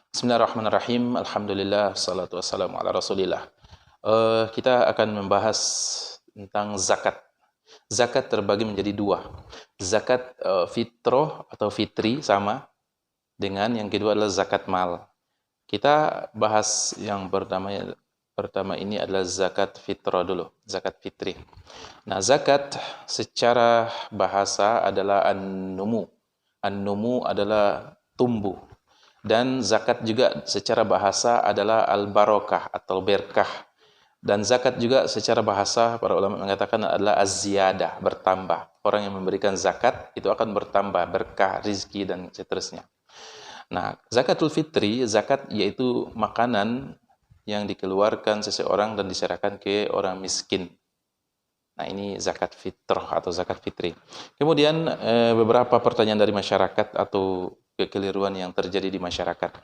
Bismillahirrahmanirrahim. Alhamdulillah, salatu wassalamu ala rasulillah. Kita akan membahas tentang zakat. Zakat terbagi menjadi dua. Zakat fitrah atau fitri sama dengan yang kedua adalah zakat mal. Kita bahas yang pertama ini adalah zakat fitrah dulu, zakat fitri. Nah, zakat secara bahasa adalah an-numu. An-numu adalah tumbuh. Dan zakat juga secara bahasa adalah al-barakah atau berkah. Dan zakat juga secara bahasa para ulama mengatakan adalah az-ziyadah, bertambah. Orang yang memberikan zakat itu akan bertambah berkah, rizki dan seterusnya. Nah, zakatul fitri, zakat yaitu makanan yang dikeluarkan seseorang dan diserahkan ke orang miskin. Nah, ini zakat fitrah atau zakat fitri. Kemudian beberapa pertanyaan dari masyarakat atau kekeliruan yang terjadi di masyarakat.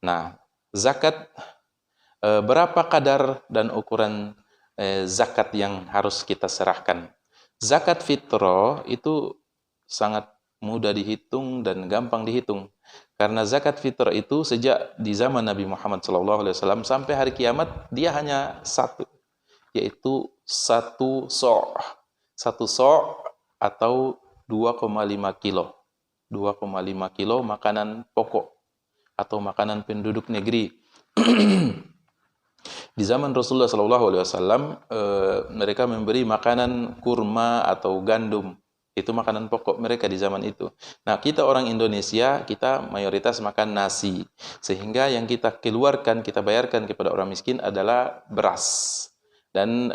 Nah, zakat berapa kadar dan ukuran zakat yang harus kita serahkan? Zakat fitrah itu sangat mudah dihitung dan gampang dihitung. Karena zakat fitrah itu sejak di zaman Nabi Muhammad SAW sampai hari kiamat dia hanya satu, yaitu satu so'. Satu so' atau 2,5 kilo. 2,5 kilo makanan pokok atau makanan penduduk negeri. Di zaman Rasulullah SAW, mereka memberi makanan kurma atau gandum. Itu makanan pokok mereka di zaman itu. Nah, kita orang Indonesia, kita mayoritas makan nasi. Sehingga yang kita keluarkan, kita bayarkan kepada orang miskin adalah beras. Dan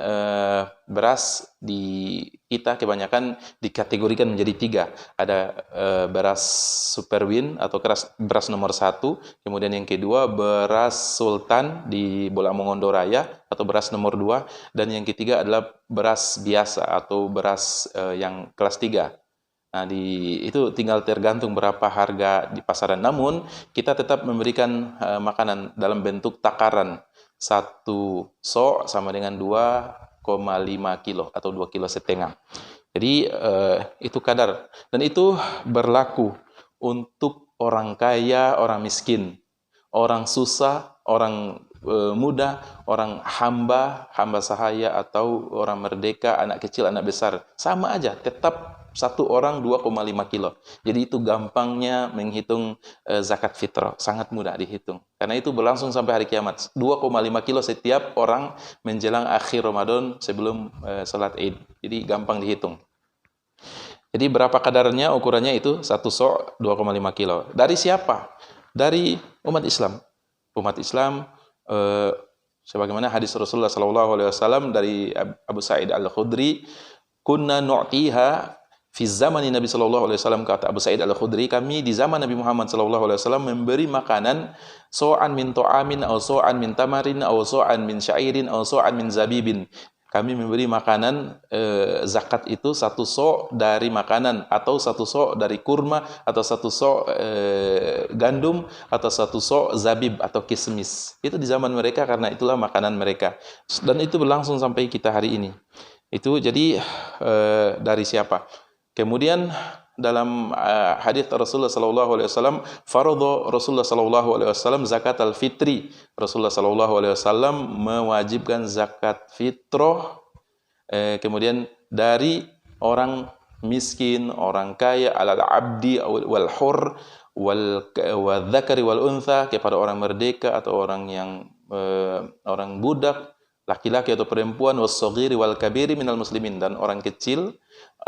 beras di kita kebanyakan dikategorikan menjadi tiga. Ada beras Superwin atau beras nomor 1, kemudian yang kedua beras Sultan di Bola Mongondo Raya atau beras nomor 2, dan yang ketiga adalah beras biasa atau beras yang kelas 3. Nah, itu tinggal tergantung berapa harga di pasaran. Namun, kita tetap memberikan makanan dalam bentuk takaran. 1 so sama dengan 2,5 kilo atau 2,5 kilo. Jadi, itu kadar. Dan itu berlaku untuk orang kaya, orang miskin, orang susah, orang muda, orang hamba sahaya, atau orang merdeka, anak kecil, anak besar. Sama aja, tetap satu orang 2,5 kilo. Jadi itu gampangnya menghitung zakat fitrah. Sangat mudah dihitung. Karena itu berlangsung sampai hari kiamat. 2,5 kilo setiap orang menjelang akhir Ramadan sebelum salat Id. Jadi gampang dihitung. Jadi berapa kadarnya, ukurannya itu 1 so' 2,5 kilo. Dari siapa? Dari umat Islam. Umat Islam, sebagaimana hadis Rasulullah SAW dari Abu Sa'id Al-Khudri, kunna nu'tiha fi zamani Nabi SAW, kata Abu Sa'id Al-Khudri, kami di zaman Nabi Muhammad SAW memberi makanan so'an min to'amin, atau so'an min tamarin, atau so'an min syairin, atau so'an min zabibin. Kami memberi makanan zakat itu 1 so' dari makanan, atau 1 so' dari kurma, atau 1 so' gandum, atau 1 so' zabib atau kismis. Itu di zaman mereka karena itulah makanan mereka. Dan itu berlangsung sampai kita hari ini. Itu jadi dari siapa? Kemudian dalam hadis Rasulullah SAW, faradha Rasulullah SAW zakat al-fitri. Rasulullah SAW mewajibkan zakat fitrah, kemudian dari orang miskin, orang kaya, alal abdi wal hur wal dzakari wal untha, kepada orang merdeka atau orang yang orang budak, laki-laki atau perempuan, was-saghiri wal kabiri minal muslimin, dan orang kecil,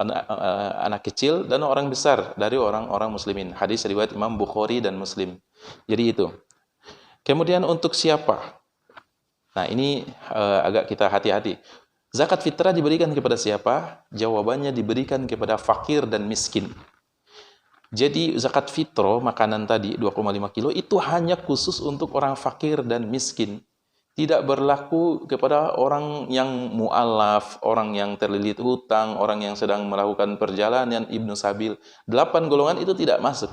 anak kecil, dan orang besar dari orang-orang muslimin. Hadis riwayat Imam Bukhari dan Muslim. Jadi itu. Kemudian untuk siapa? Nah, ini agak kita hati-hati. Zakat fitrah diberikan kepada siapa? Jawabannya diberikan kepada fakir dan miskin. Jadi zakat fitrah, makanan tadi 2,5 kilo, itu hanya khusus untuk orang fakir dan miskin. Tidak berlaku kepada orang yang mu'alaf, orang yang terlilit hutang, orang yang sedang melakukan perjalanan, Ibnu Sabil. 8 golongan itu tidak masuk.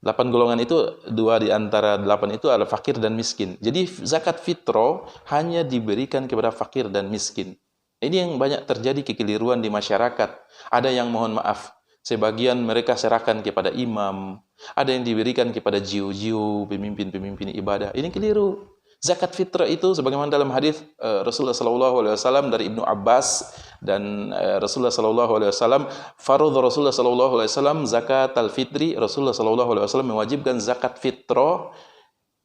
8 golongan itu, 2 di antara 8 itu adalah fakir dan miskin. Jadi zakat fitrah hanya diberikan kepada fakir dan miskin. Ini yang banyak terjadi kekeliruan di masyarakat. Ada yang mohon maaf, sebagian mereka serahkan kepada imam, ada yang diberikan kepada jiu-jiu, pemimpin-pemimpin ibadah. Ini keliru. Zakat fitrah itu sebagaimana dalam hadis Rasulullah sallallahu alaihi wasallam dari Ibnu Abbas dan Rasulullah sallallahu alaihi wasallam, farad Rasulullah sallallahu alaihi wasallam zakat al-fitri, Rasulullah sallallahu alaihi wasallam mewajibkan zakat fitrah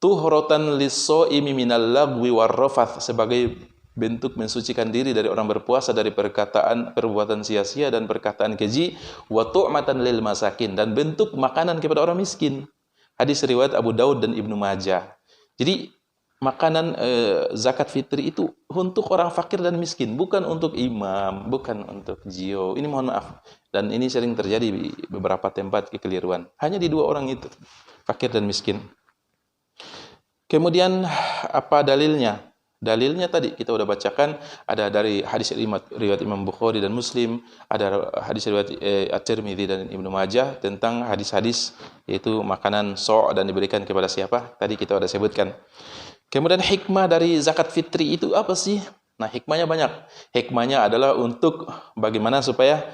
tuhratan lis-shaimi minal lagwi war-rafath, sebagai bentuk mensucikan diri dari orang berpuasa dari perbuatan sia-sia dan perkataan keji, wa tu'matan lil masakin, dan bentuk makanan kepada orang miskin. Hadis riwayat Abu Daud dan Ibnu Majah. Jadi makanan zakat fitri itu untuk orang fakir dan miskin, bukan untuk imam, bukan untuk jio. Ini mohon maaf, dan ini sering terjadi di beberapa tempat kekeliruan. Hanya di dua orang itu, fakir dan miskin. Kemudian apa dalilnya? Dalilnya tadi kita udah bacakan, ada dari hadis riwayat Imam Bukhari dan Muslim, ada hadis riwayat At-Tirmidzi dan Ibnu Majah tentang hadis-hadis yaitu makanan so' dan diberikan kepada siapa? Tadi kita udah sebutkan. Kemudian hikmah dari zakat fitri itu apa sih? Nah, hikmahnya banyak. Hikmahnya adalah untuk bagaimana supaya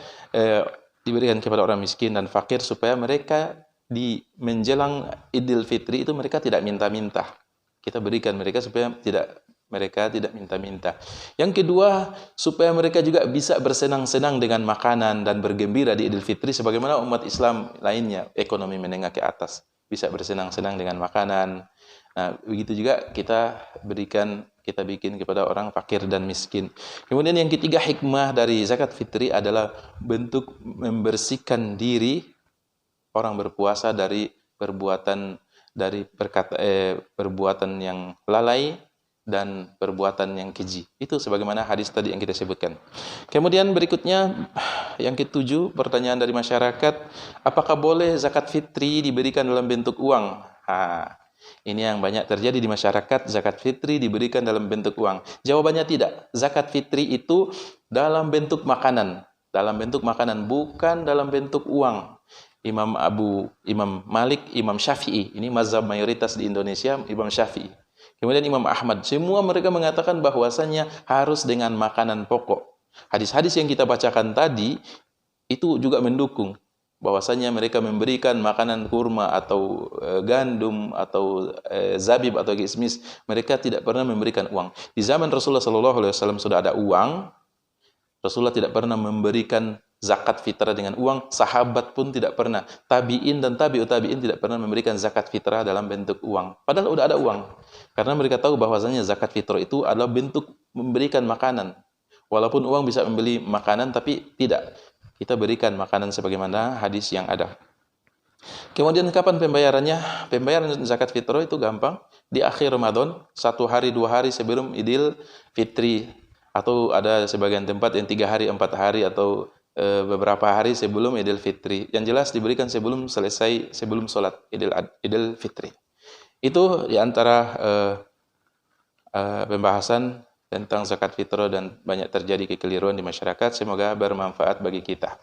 diberikan kepada orang miskin dan fakir, supaya mereka di menjelang Idul Fitri itu mereka tidak minta-minta. Kita berikan mereka supaya mereka tidak minta-minta. Yang kedua, supaya mereka juga bisa bersenang-senang dengan makanan dan bergembira di Idul Fitri sebagaimana umat Islam lainnya, ekonomi menengah ke atas, bisa bersenang-senang dengan makanan. Nah, begitu juga kita bikin kepada orang fakir dan miskin. Kemudian yang ketiga, hikmah dari zakat fitri adalah bentuk membersihkan diri orang berpuasa dari perbuatan yang lalai dan perbuatan yang keji. Itu sebagaimana hadis tadi yang kita sebutkan. Kemudian berikutnya, yang ketujuh, pertanyaan dari masyarakat, apakah boleh zakat fitri diberikan dalam bentuk uang? Ini yang banyak terjadi di masyarakat, zakat fitri diberikan dalam bentuk uang. Jawabannya tidak. Zakat fitri itu dalam bentuk makanan. Dalam bentuk makanan, bukan dalam bentuk uang. Imam Malik, Imam Syafi'i, ini mazhab mayoritas di Indonesia, Imam Syafi'i. Kemudian Imam Ahmad, semua mereka mengatakan bahwasannya harus dengan makanan pokok. Hadis-hadis yang kita bacakan tadi, itu juga mendukung bahwasanya mereka memberikan makanan kurma atau gandum atau zabib atau kismis, mereka tidak pernah memberikan uang. Di zaman Rasulullah SAW sudah ada uang. Rasulullah tidak pernah memberikan zakat fitrah dengan uang, sahabat pun tidak pernah, tabi'in dan tabi'ut tabi'in tidak pernah memberikan zakat fitrah dalam bentuk uang. Padahal sudah ada uang. Karena mereka tahu bahwasanya zakat fitrah itu adalah bentuk memberikan makanan. Walaupun uang bisa membeli makanan, tapi tidak. Kita berikan makanan sebagaimana hadis yang ada. Kemudian kapan pembayarannya? Pembayaran zakat fitrah itu gampang. Di akhir Ramadan, 1 hari 2 hari sebelum Idul Fitri. Atau ada sebagian tempat yang 3 hari 4 hari atau beberapa hari sebelum Idul Fitri. Yang jelas diberikan sebelum sholat Idul Fitri. Itu diantara pembahasan tentang zakat fitrah dan banyak terjadi kekeliruan di masyarakat. Semoga bermanfaat bagi kita.